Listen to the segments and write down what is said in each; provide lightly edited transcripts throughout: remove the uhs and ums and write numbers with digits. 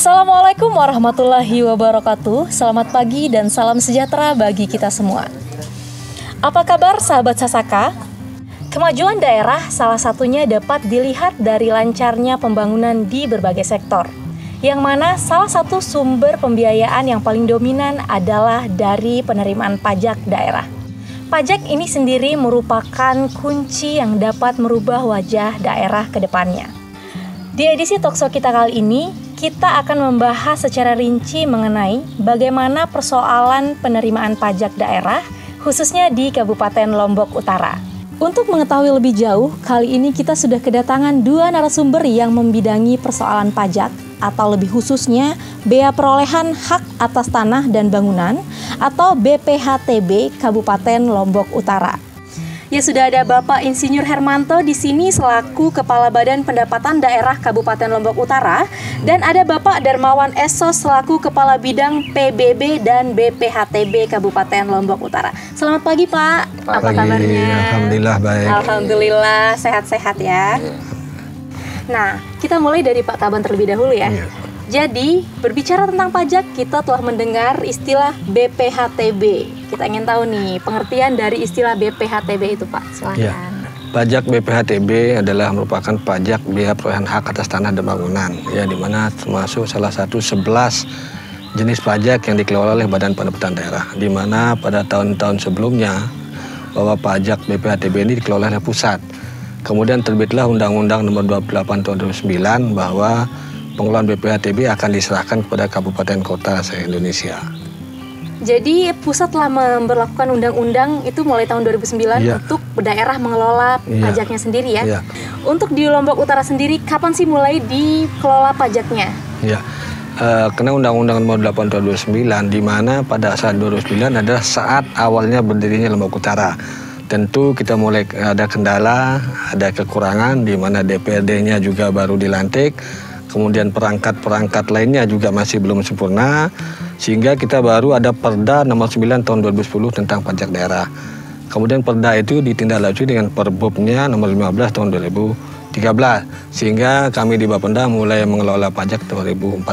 Assalamualaikum warahmatullahi wabarakatuh. Selamat pagi dan salam sejahtera bagi kita semua. Apa kabar sahabat Sasaka? Kemajuan daerah salah satunya dapat dilihat dari lancarnya pembangunan di berbagai sektor, yang mana salah satu sumber pembiayaan yang paling dominan adalah dari penerimaan pajak daerah. Pajak ini sendiri merupakan kunci yang dapat merubah wajah daerah ke depannya. Di edisi Talkshow kita kali ini, kita akan membahas secara rinci mengenai bagaimana persoalan penerimaan pajak daerah, khususnya di Kabupaten Lombok Utara. Untuk mengetahui lebih jauh, kali ini kita sudah kedatangan dua narasumber yang membidangi persoalan pajak, atau lebih khususnya Bea Perolehan Hak Atas Tanah dan Bangunan, atau BPHTB Kabupaten Lombok Utara. Ya, sudah ada Bapak Insinyur Hermanto di sini selaku Kepala Badan Pendapatan Daerah Kabupaten Lombok Utara, dan ada Bapak Darmawan Esos selaku Kepala Bidang PBB dan BPHTB Kabupaten Lombok Utara. Selamat pagi, Pak. Apa kabarnya? Alhamdulillah baik. Alhamdulillah sehat-sehat ya. Nah, kita mulai dari Pak Taban terlebih dahulu ya. Jadi, berbicara tentang pajak, kita telah mendengar istilah BPHTB. Kita ingin tahu nih, pengertian dari istilah BPHTB itu, Pak. Silakan. Ya. Pajak BPHTB adalah merupakan pajak biaya perolehan hak atas tanah dan bangunan, ya, di mana termasuk salah satu 11 jenis pajak yang dikelola oleh Badan Pendapatan Daerah, di mana pada tahun-tahun sebelumnya bahwa pajak BPHTB ini dikelola oleh pusat. Kemudian terbitlah Undang-Undang Nomor 28 Tahun 2009 bahwa pengelolaan BPHTB akan diserahkan kepada kabupaten kota se-Indonesia. Jadi pusat telah memberlakukan undang-undang itu mulai tahun 2009 untuk daerah mengelola pajaknya sendiri ya. Untuk di Lombok Utara sendiri, kapan sih mulai dikelola pajaknya? Ya, kena Undang-Undang Nomor 8 Tahun 2009, di mana pada saat 2009 adalah saat awalnya berdirinya Lombok Utara. Tentu kita mulai ada kendala, ada kekurangan, di mana DPRD-nya juga baru dilantik. Kemudian perangkat-perangkat lainnya juga masih belum sempurna, sehingga kita baru ada Perda Nomor 9 Tahun 2010 tentang pajak daerah. Kemudian Perda itu ditindaklanjuti dengan Perbupnya Nomor 15 Tahun 2013, sehingga kami di Bapenda mulai mengelola pajak 2014.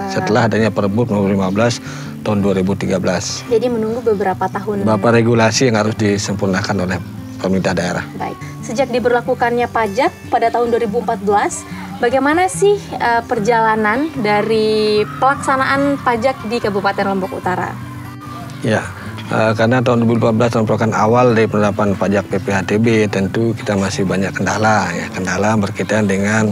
Setelah adanya Perbup Nomor 15 Tahun 2013. Jadi menunggu beberapa tahun. Beberapa regulasi yang harus disempurnakan oleh pemerintah daerah. Baik. Sejak diberlakukannya pajak pada tahun 2014, bagaimana sih perjalanan dari pelaksanaan pajak di Kabupaten Lombok Utara? Ya, karena tahun 2014 merupakan awal dari penerapan pajak BPHTB, tentu kita masih banyak kendala, ya, kendala berkaitan dengan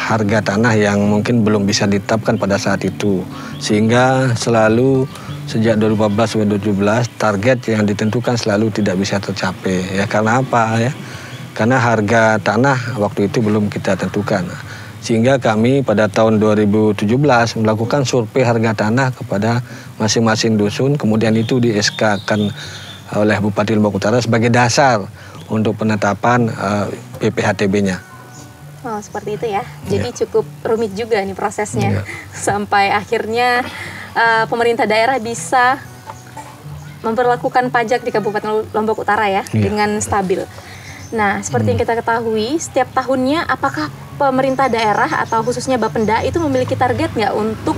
harga tanah yang mungkin belum bisa ditetapkan pada saat itu, sehingga selalu sejak 2014 sampai 2017 target yang ditentukan selalu tidak bisa tercapai. Ya, karena apa ya? Karena harga tanah waktu itu belum kita tentukan. Sehingga kami pada tahun 2017 melakukan survei harga tanah kepada masing-masing dusun, kemudian itu di SK-kan oleh Bupati Lombok Utara sebagai dasar untuk penetapan BPHTB-nya. Oh, seperti itu ya. Jadi cukup rumit juga nih prosesnya. Sampai akhirnya pemerintah daerah bisa memperlakukan pajak di Kabupaten Lombok Utara ya dengan stabil. Nah, seperti yang kita ketahui, setiap tahunnya apakah pemerintah daerah atau khususnya Bapenda itu memiliki target nggak untuk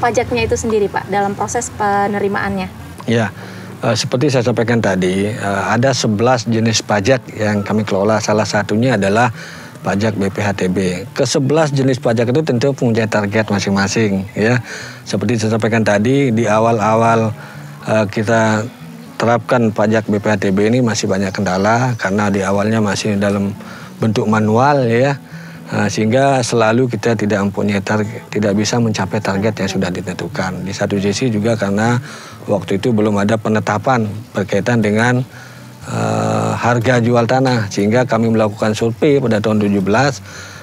pajaknya itu sendiri, Pak, dalam proses penerimaannya? Ya, seperti saya sampaikan tadi, ada 11 jenis pajak yang kami kelola. Salah satunya adalah pajak BPHTB. Ke-11 jenis pajak itu tentu punya target masing-masing, ya. Seperti saya sampaikan tadi, di awal-awal kita terapkan pajak BPHTB ini masih banyak kendala karena di awalnya masih dalam bentuk manual, ya, sehingga selalu kita tidak mempunyai target, tidak bisa mencapai target yang sudah ditentukan. Di satu sisi juga karena waktu itu belum ada penetapan berkaitan dengan harga jual tanah, sehingga kami melakukan survei pada tahun 2017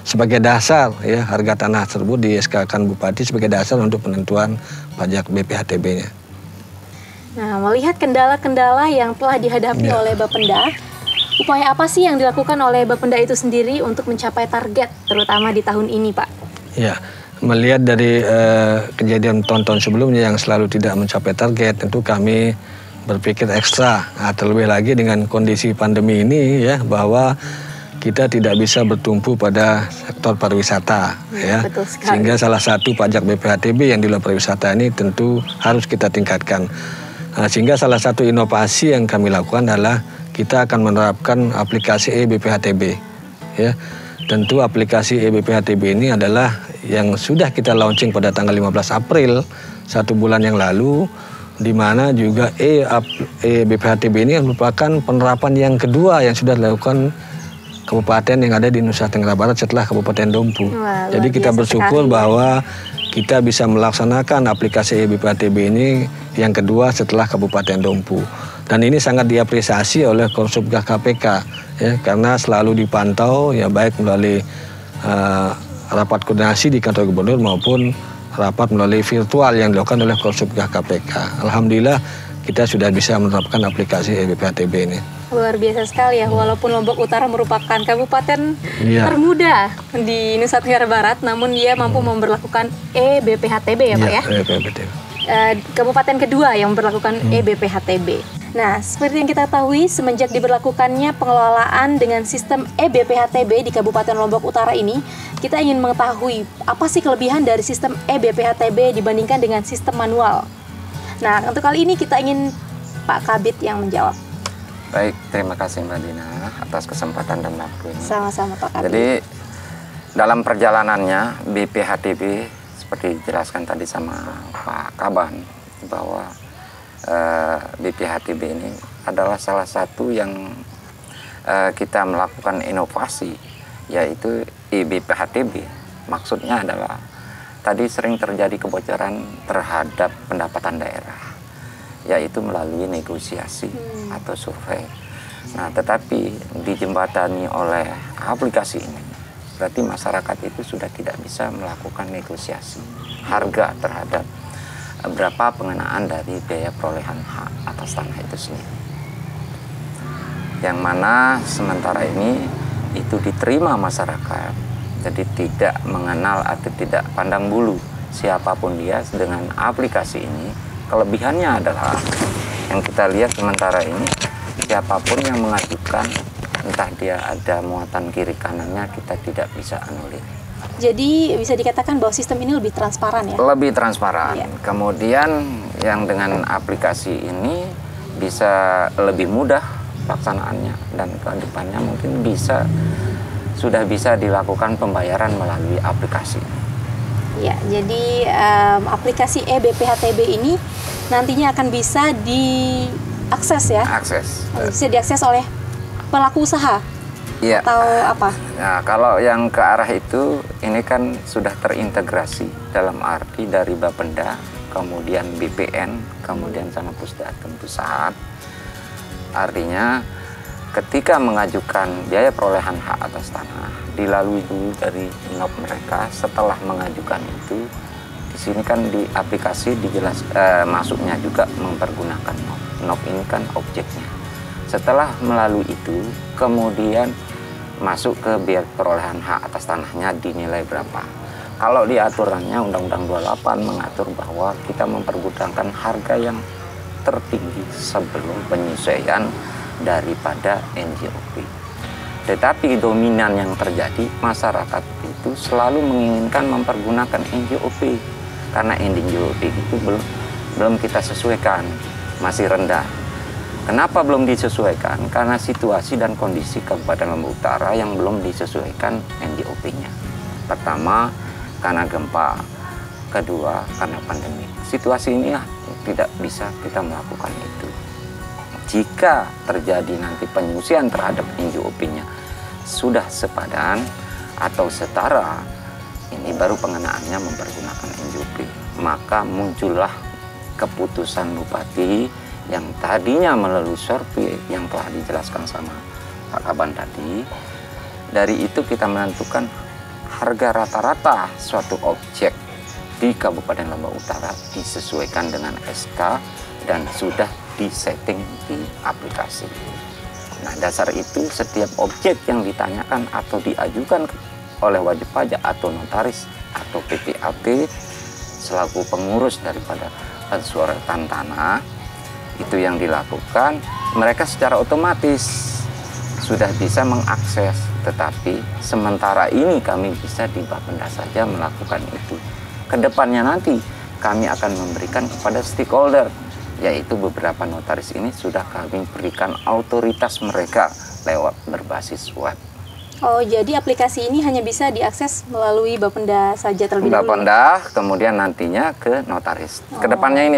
sebagai dasar, ya, harga tanah tersebut di SK-kan Bupati sebagai dasar untuk penentuan pajak BPHTB-nya. Nah, melihat kendala-kendala yang telah dihadapi oleh Bapenda, upaya apa sih yang dilakukan oleh Bapenda itu sendiri untuk mencapai target, terutama di tahun ini, Pak? Ya, melihat dari kejadian tahun-tahun sebelumnya yang selalu tidak mencapai target, tentu kami berpikir ekstra. Nah, terlebih lagi dengan kondisi pandemi ini, ya, bahwa kita tidak bisa bertumpu pada sektor pariwisata, ya. Betul sekali. Sehingga salah satu pajak BPHTB yang di luar pariwisata ini tentu harus kita tingkatkan. Sehingga salah satu inovasi yang kami lakukan adalah kita akan menerapkan aplikasi e-BPHTB, ya. Tentu aplikasi e-BPHTB ini adalah yang sudah kita launching pada tanggal 15 April 1 bulan yang lalu, di mana juga e-BPHTB ini merupakan penerapan yang kedua yang sudah dilakukan kabupaten yang ada di Nusa Tenggara Barat setelah Kabupaten Dompu. Wah, jadi kita bersyukur sekali. bahwa kita bisa melaksanakan aplikasi e-BPHTB ini yang kedua setelah Kabupaten Dompu. Dan ini sangat diapresiasi oleh Korsubgah KPK, ya, karena selalu dipantau, ya, baik melalui rapat koordinasi di kantor gubernur maupun rapat melalui virtual yang dilakukan oleh Korsubgah KPK. Alhamdulillah kita sudah bisa menerapkan aplikasi e-BPHTB ini. Luar biasa sekali ya, walaupun Lombok Utara merupakan kabupaten termuda di Nusa Tenggara Barat, namun dia mampu memberlakukan e-BPHTB ya Pak ya? E-BPHTB. Kabupaten kedua yang memperlakukan e-BPHTB. Nah, seperti yang kita ketahui, semenjak diberlakukannya pengelolaan dengan sistem e-BPHTB di Kabupaten Lombok Utara ini, kita ingin mengetahui apa sih kelebihan dari sistem e-BPHTB dibandingkan dengan sistem manual. Nah, untuk kali ini kita ingin Pak Kabid yang menjawab. Baik, terima kasih Mbak Dina atas kesempatan dan waktu ini. Sama-sama Pak Kabid. Jadi dalam perjalanannya BPHTB seperti dijelaskan tadi sama Pak Kaban bahwa BPHTB ini adalah salah satu yang kita melakukan inovasi, yaitu e-BPHTB. Maksudnya adalah tadi sering terjadi kebocoran terhadap pendapatan daerah, yaitu melalui negosiasi atau survei. Nah, tetapi dijembatani oleh aplikasi ini, berarti masyarakat itu sudah tidak bisa melakukan negosiasi harga terhadap berapa pengenaan dari biaya perolehan hak atas tanah itu sendiri. Yang mana sementara ini itu diterima masyarakat, jadi tidak mengenal atau tidak pandang bulu siapapun dia dengan aplikasi ini. Kelebihannya adalah yang kita lihat sementara ini, siapapun yang mengajukan, entah dia ada muatan kiri kanannya, kita tidak bisa anulir. Jadi bisa dikatakan bahwa sistem ini lebih transparan ya? Lebih transparan. Ya. Kemudian yang dengan aplikasi ini bisa lebih mudah pelaksanaannya, dan ke depannya mungkin sudah bisa dilakukan pembayaran melalui aplikasi. Ya, jadi aplikasi e-BPHTB ini nantinya akan bisa diakses ya? Bisa diakses oleh pelaku usaha? Ya. Atau apa? Nah, kalau yang ke arah itu, ini kan sudah terintegrasi dalam arti dari Bapenda, kemudian BPN, kemudian sama Pusdatin Pusat. Artinya ketika mengajukan biaya perolehan hak atas tanah, dilalui dulu dari NOP mereka. Setelah mengajukan itu, di sini kan di aplikasi masuknya juga mempergunakan NOP. NOP ini kan objeknya. Setelah melalui itu, kemudian masuk ke biaya perolehan hak atas tanahnya dinilai berapa. Kalau di aturannya Undang-Undang 28 mengatur bahwa kita mempergunakan harga yang tertinggi sebelum penyesuaian daripada NJOP. Tetapi dominan yang terjadi, masyarakat itu selalu menginginkan mempergunakan NJOP karena NJOP itu belum kita sesuaikan, masih rendah. Kenapa belum disesuaikan? Karena situasi dan kondisi Kabupaten Lombok Utara yang belum disesuaikan NJOP-nya. Pertama, karena gempa. Kedua, karena pandemi. Situasi ini tidak bisa kita melakukan itu. Jika terjadi nanti penyusian terhadap NJOP-nya sudah sepadan atau setara, ini baru pengenaannya mempergunakan NJOP. Maka muncullah keputusan Bupati yang tadinya melalui survei yang telah dijelaskan sama Pak Kaban tadi. Dari itu kita menentukan harga rata-rata suatu objek di Kabupaten Lombok Utara disesuaikan dengan SK dan sudah disetting di aplikasi. Nah, dasar itu setiap objek yang ditanyakan atau diajukan oleh wajib pajak atau notaris atau PPAP selaku pengurus daripada pensuaratan tanah, itu yang dilakukan, mereka secara otomatis sudah bisa mengakses Tetapi sementara ini kami bisa di Bapenda saja melakukan itu. Kedepannya nanti kami akan memberikan kepada stakeholder, yaitu beberapa notaris ini sudah kami berikan otoritas mereka lewat berbasis web. Oh, jadi aplikasi ini hanya bisa diakses melalui Bapenda saja terlebih dahulu? Bapenda, kemudian nantinya ke notaris. Kedepannya ini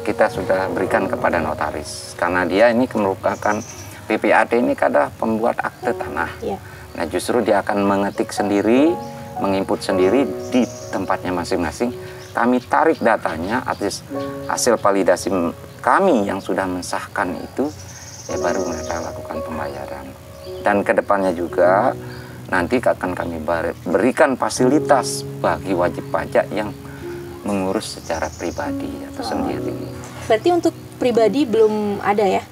kita sudah berikan kepada notaris. Karena dia ini merupakan PPAT ini adalah pembuat akte tanah. Ya. Nah, justru dia akan mengetik sendiri, menginput sendiri di tempatnya masing-masing. Kami tarik datanya atas hasil validasi kami yang sudah mensahkan itu, ya baru mereka lakukan pembayaran. Dan kedepannya juga nanti akan kami berikan fasilitas bagi wajib pajak yang mengurus secara pribadi atau sendiri. Berarti untuk pribadi belum ada ya?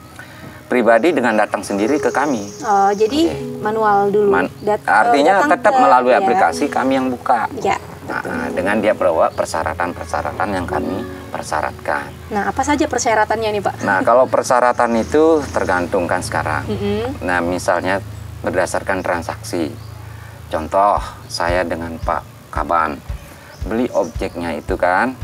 Pribadi dengan datang sendiri ke kami. Oh, jadi manual dulu. Artinya tetap melalui ya. aplikasi kami yang buka. Ya. Nah, dengan dia bawa persyaratan-persyaratan yang kami persyaratkan. Nah, apa saja persyaratannya nih, Pak? Nah, kalau persyaratan itu tergantung kan sekarang. Nah, misalnya berdasarkan transaksi. Contoh, saya dengan Pak Kaban beli objeknya itu kan,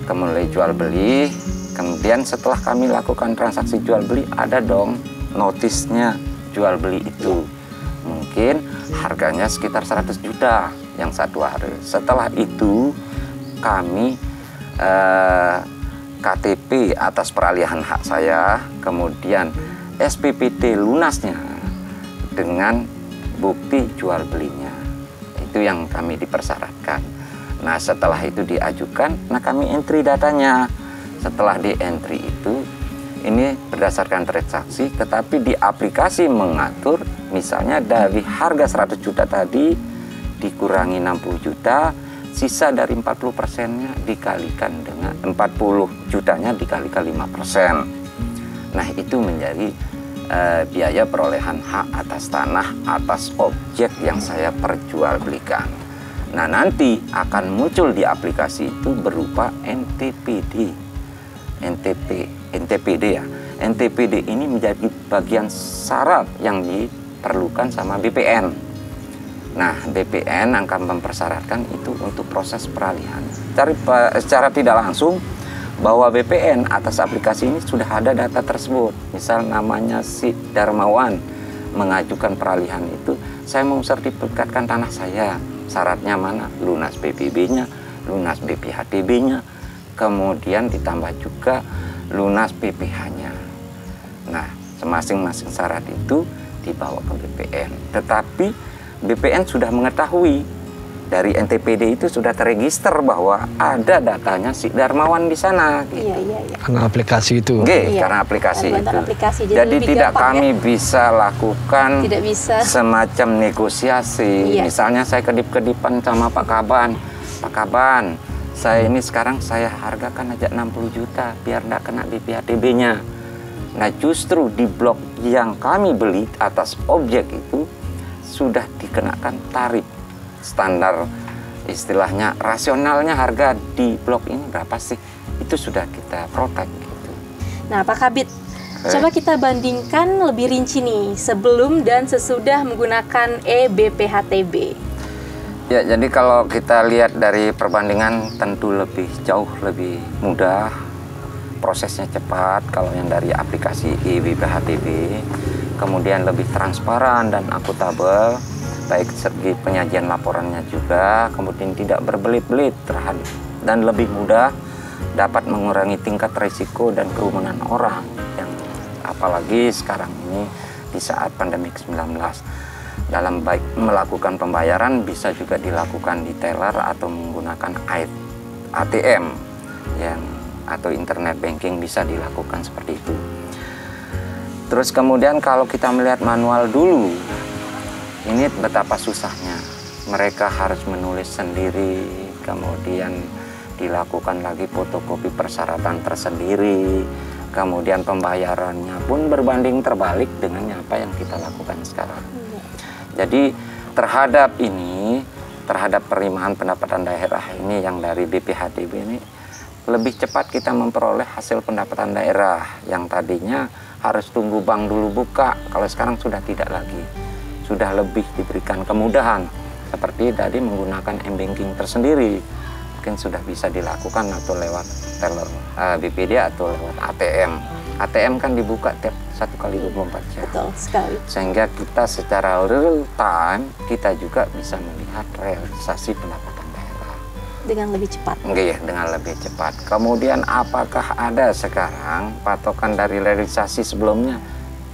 kemudian jual beli. Kemudian setelah kami lakukan transaksi jual beli, ada dong notisnya jual beli itu. Mungkin harganya sekitar 100 juta yang satu hari. Setelah itu kami KTP atas peralihan hak saya, kemudian SPPT lunasnya dengan bukti jual belinya. Itu yang kami dipersyaratkan. Nah, setelah itu diajukan, nah kami entry datanya. Setelah di entry itu, ini berdasarkan transaksi, tetapi di aplikasi mengatur, misalnya dari harga 100 juta tadi dikurangi 60 juta, sisa dari 40%-nya dikalikan dengan 40 jutanya dikalikan 5%. Nah, itu menjadi biaya perolehan hak atas tanah atas objek yang saya perjualbelikan. Nah, nanti akan muncul di aplikasi itu berupa NTPD ya. NTPD ini menjadi bagian syarat yang diperlukan sama BPN. Nah, BPN akan mempersyaratkan itu untuk proses peralihan. Secara tidak langsung bahwa BPN atas aplikasi ini sudah ada data tersebut. Misal namanya si Darmawan mengajukan peralihan itu, saya mau sertifikatkan tanah saya. Syaratnya mana? Lunas BPB-nya, lunas BPHTB-nya, kemudian ditambah juga lunas BPH-nya. Nah, masing-masing syarat itu dibawa ke BPN. Tetapi BPN sudah mengetahui dari NTPD itu sudah terregister bahwa ada datanya si Darmawan di sana. Gitu. Iya. Karena aplikasi itu. Karena aplikasi itu. Jadi tidak kami bisa lakukan semacam negosiasi. Misalnya saya kedip-kedipan sama Pak Kaban. Pak Kaban, saya ini sekarang saya hargakan aja 60 juta biar tidak kena BPHTB-nya. Nah, justru di blok yang kami beli atas objek itu sudah dikenakan tarif standar, istilahnya rasionalnya harga di blok ini berapa sih, itu sudah kita protect gitu. Nah, Pak Kabid, coba kita bandingkan lebih rinci nih sebelum dan sesudah menggunakan eBPHTB. Ya, jadi kalau kita lihat dari perbandingan tentu lebih jauh lebih mudah, prosesnya cepat kalau yang dari aplikasi eBPHTB. Kemudian lebih transparan dan akuntabel, baik segi penyajian laporannya juga, kemudian tidak berbelit-belit terhadap dan lebih mudah dapat mengurangi tingkat risiko dan kerumunan orang yang apalagi sekarang ini di saat pandemi 19. Dalam baik melakukan pembayaran bisa juga dilakukan di teller atau menggunakan ATM yang atau internet banking bisa dilakukan seperti itu. Terus kemudian kalau kita melihat manual dulu, ini betapa susahnya. Mereka harus menulis sendiri, kemudian dilakukan lagi fotokopi persyaratan tersendiri, kemudian pembayarannya pun berbanding terbalik dengan apa yang kita lakukan sekarang. Jadi terhadap penerimaan pendapatan daerah ini yang dari BPHTB ini, lebih cepat kita memperoleh hasil pendapatan daerah yang tadinya harus tunggu bank dulu buka, kalau sekarang sudah tidak lagi. sudah lebih diberikan kemudahan seperti tadi menggunakan m-banking tersendiri, mungkin sudah bisa dilakukan atau lewat teller BPD atau lewat ATM. ATM kan dibuka tiap 1 kali 24 jam. Betul sekali. Sehingga kita secara real time kita juga bisa melihat realisasi pendapatan daerah Dengan lebih cepat. Iya, dengan lebih cepat. Kemudian apakah ada sekarang patokan dari realisasi sebelumnya?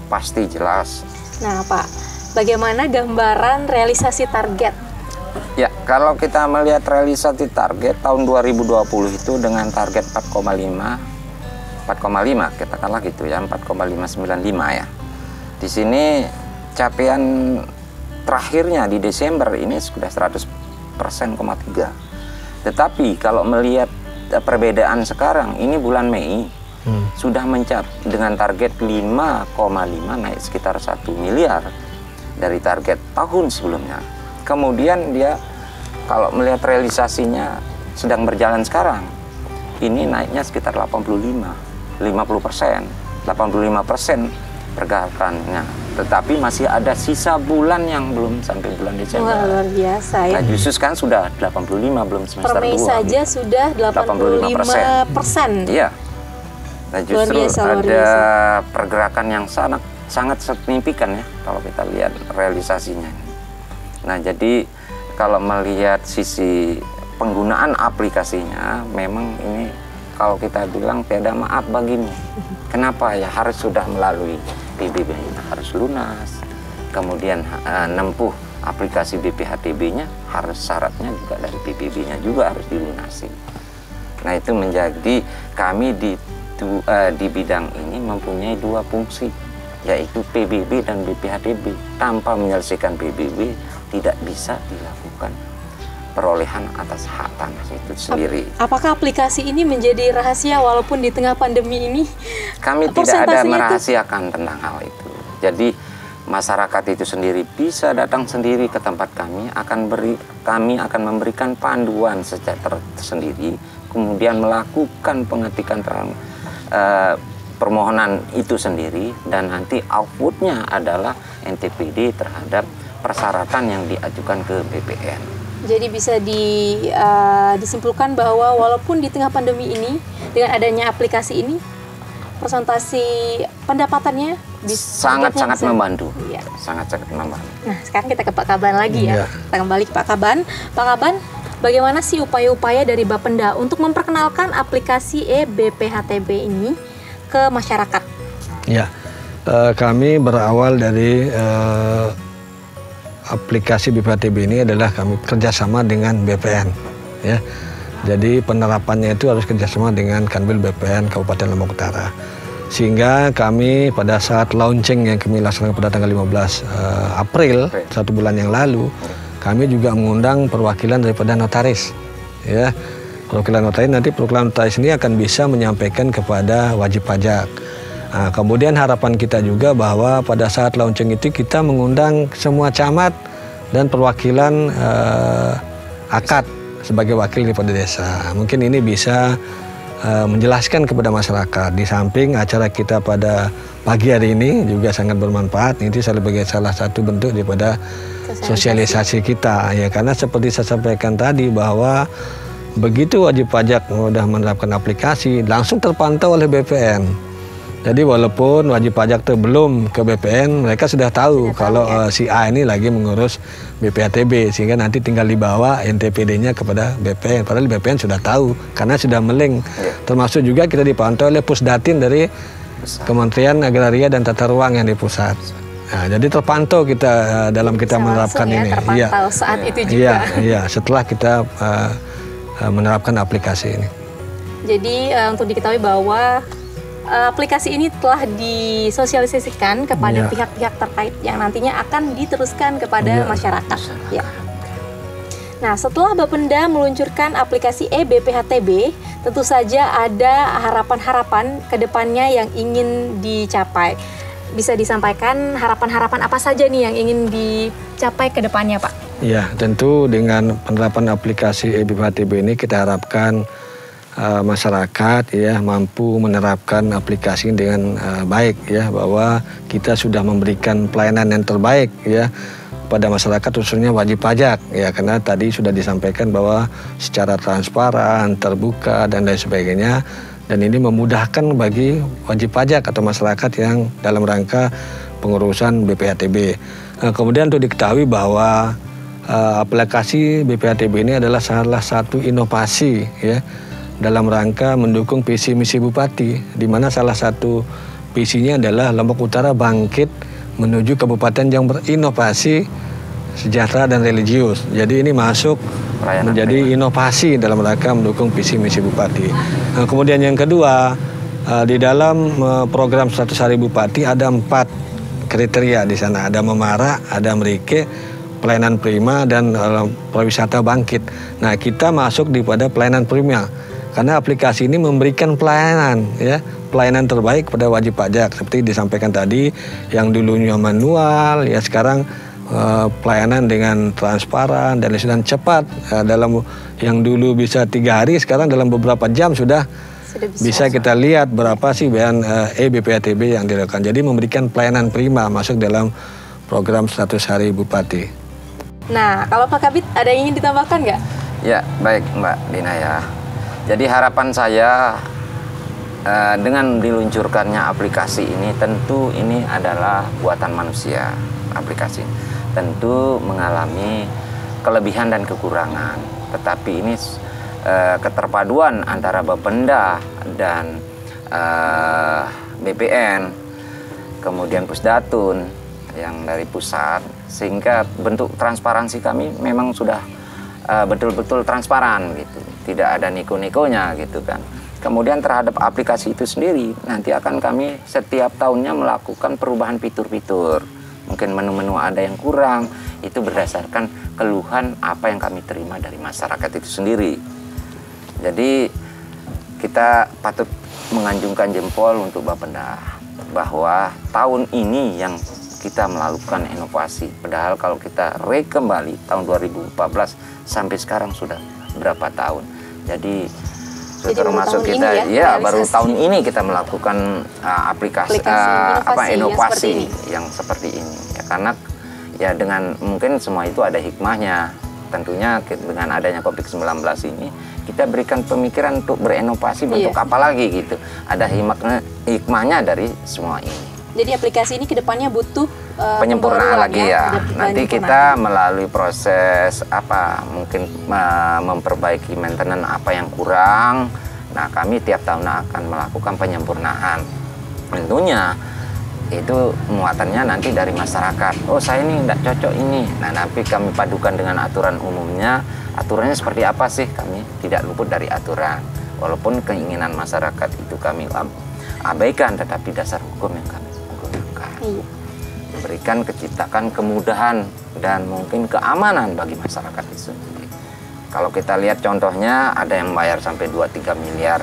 Pasti jelas. Nah Pak, bagaimana gambaran realisasi target? Ya, kalau kita melihat realisasi target tahun 2020 itu dengan target 4,5 katakanlah gitu ya, 4,595 ya. Di sini capaian terakhirnya di Desember ini sudah 100%,3. Tetapi kalau melihat perbedaan sekarang, ini bulan Mei sudah mencapai dengan target 5,5 naik sekitar 1 miliar dari target tahun sebelumnya. Kemudian dia kalau melihat realisasinya sedang berjalan sekarang, ini naiknya sekitar 50%, 85% pergerakannya. Tetapi masih ada sisa bulan yang belum sampai bulan Desember. Wah, luar biasa ya. Nah, justru kan sudah 85 belum semester 2. Per Mei saja sudah 85%. Iya. Nah, justru ada pergerakan yang sangat signifikan ya kalau kita lihat realisasinya. Nah, jadi kalau melihat sisi penggunaan aplikasinya, memang ini kalau kita bilang tiada maaf bagimu. Kenapa ya harus sudah melalui PBB-nya harus lunas, kemudian nempuh aplikasi BPHTB-nya harus syaratnya juga dari PBB-nya juga harus dilunasi. Nah, itu menjadi kami di bidang ini mempunyai 2 fungsi, yaitu PBB dan BPHTB. Tanpa menyelesaikan PBB tidak bisa dilakukan perolehan atas hak tanah itu sendiri. Apakah aplikasi ini menjadi rahasia walaupun di tengah pandemi ini? Kami tidak ada merahasiakan tentang hal itu. Jadi masyarakat itu sendiri bisa datang sendiri ke tempat kami, kami akan memberikan panduan secara tersendiri, kemudian melakukan pengetikan permohonan itu sendiri, dan nanti outputnya adalah NTPD terhadap persyaratan yang diajukan ke BPN. Jadi bisa disimpulkan bahwa walaupun di tengah pandemi ini, dengan adanya aplikasi ini, presentasi pendapatannya sangat-sangat membantu. Iya. Sangat-sangat membantu. Nah, sekarang kita ke Pak Kaban lagi ya. Kita kembali ke Pak Kaban. Pak Kaban, bagaimana sih upaya-upaya dari Bapenda untuk memperkenalkan aplikasi e-BPHTB ini ke masyarakat? Ya, kami berawal dari aplikasi BPHTB ini adalah kami kerjasama dengan BPN, ya. Jadi penerapannya itu harus kerjasama dengan Kanwil BPN Kabupaten Lombok Utara. Sehingga kami pada saat launching yang kami laksanakan pada tanggal 15 April, 1 bulan yang lalu, kami juga mengundang perwakilan daripada notaris, ya. Perwakilan notaris ini akan bisa menyampaikan kepada wajib pajak. Nah, kemudian harapan kita juga bahwa pada saat launching itu kita mengundang semua camat dan perwakilan akad sebagai wakil daripada desa. Mungkin ini bisa menjelaskan kepada masyarakat. Di samping acara kita pada pagi hari ini juga sangat bermanfaat. Ini sebagai salah satu bentuk daripada sosialisasi kita, ya, karena seperti saya sampaikan tadi bahwa begitu wajib pajak sudah menerapkan aplikasi, langsung terpantau oleh BPN. Jadi walaupun wajib pajak itu belum ke BPN, mereka sudah tahu kalau si A ini lagi mengurus BPHTB, sehingga nanti tinggal dibawa NTPD-nya kepada BPN. Padahal BPN sudah tahu karena sudah melink. Termasuk juga kita dipantau oleh Pusdatin dari Kementerian Agraria dan Tata Ruang yang di pusat. Nah, jadi terpantau kita dalam kita menerapkan ini. Terpantau saat itu juga. Iya, setelah kita menerapkan aplikasi ini. Jadi untuk diketahui bahwa aplikasi ini telah disosialisasikan kepada pihak-pihak terkait yang nantinya akan diteruskan kepada masyarakat. Ya. Nah, setelah Bapenda meluncurkan aplikasi e-BPHTB, tentu saja ada harapan-harapan ke depannya yang ingin dicapai. Bisa disampaikan harapan-harapan apa saja nih yang ingin dicapai ke depannya, Pak? Ya, tentu dengan penerapan aplikasi e-BPHTB ini kita harapkan masyarakat ya mampu menerapkan aplikasi dengan baik, ya, bahwa kita sudah memberikan pelayanan yang terbaik, ya, kepada masyarakat khususnya wajib pajak ya, karena tadi sudah disampaikan bahwa secara transparan, terbuka dan lain sebagainya, dan ini memudahkan bagi wajib pajak atau masyarakat yang dalam rangka pengurusan BPHTB. Kemudian untuk diketahui bahwa aplikasi BPHTB ini adalah salah satu inovasi ya dalam rangka mendukung visi misi Bupati, di mana salah satu visinya adalah Lombok Utara bangkit menuju kabupaten yang berinovasi, sejahtera dan religius. Jadi ini masuk menjadi inovasi dalam rangka mendukung visi misi Bupati. Kemudian yang kedua, di dalam program 100 Hari Bupati ada 4 kriteria di sana. Ada Memara, ada Merike, pelayanan prima, dan pariwisata bangkit. Nah, kita masuk di pada pelayanan prima karena aplikasi ini memberikan pelayanan ya, pelayanan terbaik kepada wajib pajak seperti disampaikan tadi, yang dulunya manual ya sekarang pelayanan dengan transparan dan cepat. Dalam yang dulu bisa 3 hari, sekarang dalam beberapa jam sudah bisa kita lihat berapa sih bayan BPHTB yang dilakukan. Jadi memberikan pelayanan prima masuk dalam program 100 Hari Bupati. Nah, kalau Pak Kabid ada yang ingin ditambahkan nggak? Ya, baik Mbak Dina ya. Jadi harapan saya dengan diluncurkannya aplikasi ini, tentu ini adalah buatan manusia. Aplikasi tentu mengalami kelebihan dan kekurangan, tetapi ini keterpaduan antara Bapenda dan BPN, kemudian Pusdatun yang dari pusat, sehingga bentuk transparansi kami memang sudah betul-betul transparan gitu, tidak ada niko-nikonya gitu kan. Kemudian terhadap aplikasi itu sendiri, nanti akan kami setiap tahunnya melakukan perubahan fitur-fitur. Mungkin menu-menu ada yang kurang, itu berdasarkan keluhan apa yang kami terima dari masyarakat itu sendiri. Jadi kita patut menganjungkan jempol untuk Bapenda bahwa tahun ini yang kita melakukan inovasi. Padahal kalau kita kembali tahun 2014 sampai sekarang sudah berapa tahun. Jadi termasuk kita ya baru tahun ini kita melakukan inovasi yang seperti ini ya, karena ya dengan mungkin semua itu ada hikmahnya. Tentunya dengan adanya COVID-19 ini kita berikan pemikiran untuk berinovasi bentuk apa lagi gitu. Ada hikmahnya dari semua ini. Jadi aplikasi ini kedepannya butuh penyempurnaan lagi ya. Nanti kita melalui proses mungkin memperbaiki maintenance apa yang kurang. Nah, kami tiap tahun akan melakukan penyempurnaan. Tentunya itu muatannya nanti dari masyarakat. Oh, saya ini tidak cocok ini. Nah, nanti kami padukan dengan aturan umumnya. Aturannya seperti apa sih? Kami tidak luput dari aturan. Walaupun keinginan masyarakat itu kami abaikan, tetapi dasar hukum yang kami gunakan. Memberikan ciptakan kemudahan dan mungkin keamanan bagi masyarakat itu sendiri. Kalau kita lihat contohnya ada yang bayar sampai 2-3 miliar.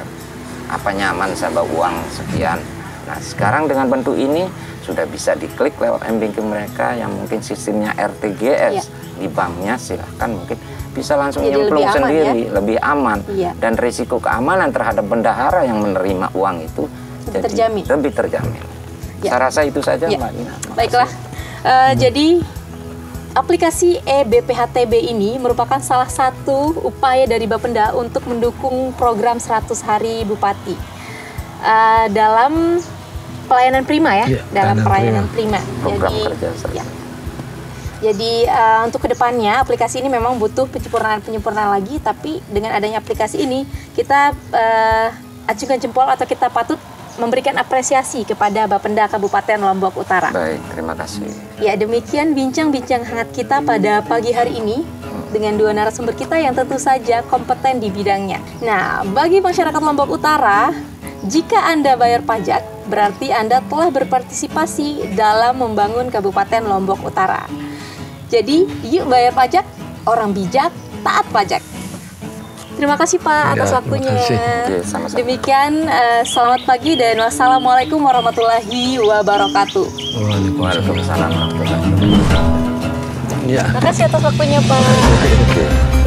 Apa nyaman saya bawa uang sekian. Nah, sekarang dengan bentuk ini sudah bisa diklik lewat m-banking mereka yang mungkin sistemnya RTGS di banknya, silahkan mungkin bisa langsung nyemplung sendiri, lebih aman. Dan risiko keamanan terhadap bendahara yang menerima uang itu lebih terjamin. Saya rasa itu saja Mbak Dina. Baiklah, jadi aplikasi BPHTB ini merupakan salah satu upaya dari Bapenda untuk mendukung program 100 Hari Bupati dalam pelayanan prima ya, dalam pelayanan prima. Jadi untuk kedepannya aplikasi ini memang butuh penyempurnaan lagi, tapi dengan adanya aplikasi ini kita acungkan jempol atau kita patut memberikan apresiasi kepada Bapenda Kabupaten Lombok Utara. Baik, terima kasih. Ya, demikian bincang-bincang hangat kita pada pagi hari ini dengan dua narasumber kita yang tentu saja kompeten di bidangnya. Nah, bagi masyarakat Lombok Utara, jika Anda bayar pajak, berarti Anda telah berpartisipasi dalam membangun Kabupaten Lombok Utara. Jadi, yuk bayar pajak, orang bijak, taat pajak. Terima kasih Pak atas waktunya. Sama-sama. Demikian, selamat pagi dan wassalamualaikum warahmatullahi wabarakatuh. Waalaikumsalam warahmatullahi wabarakatuh. Terima kasih atas waktunya Pak.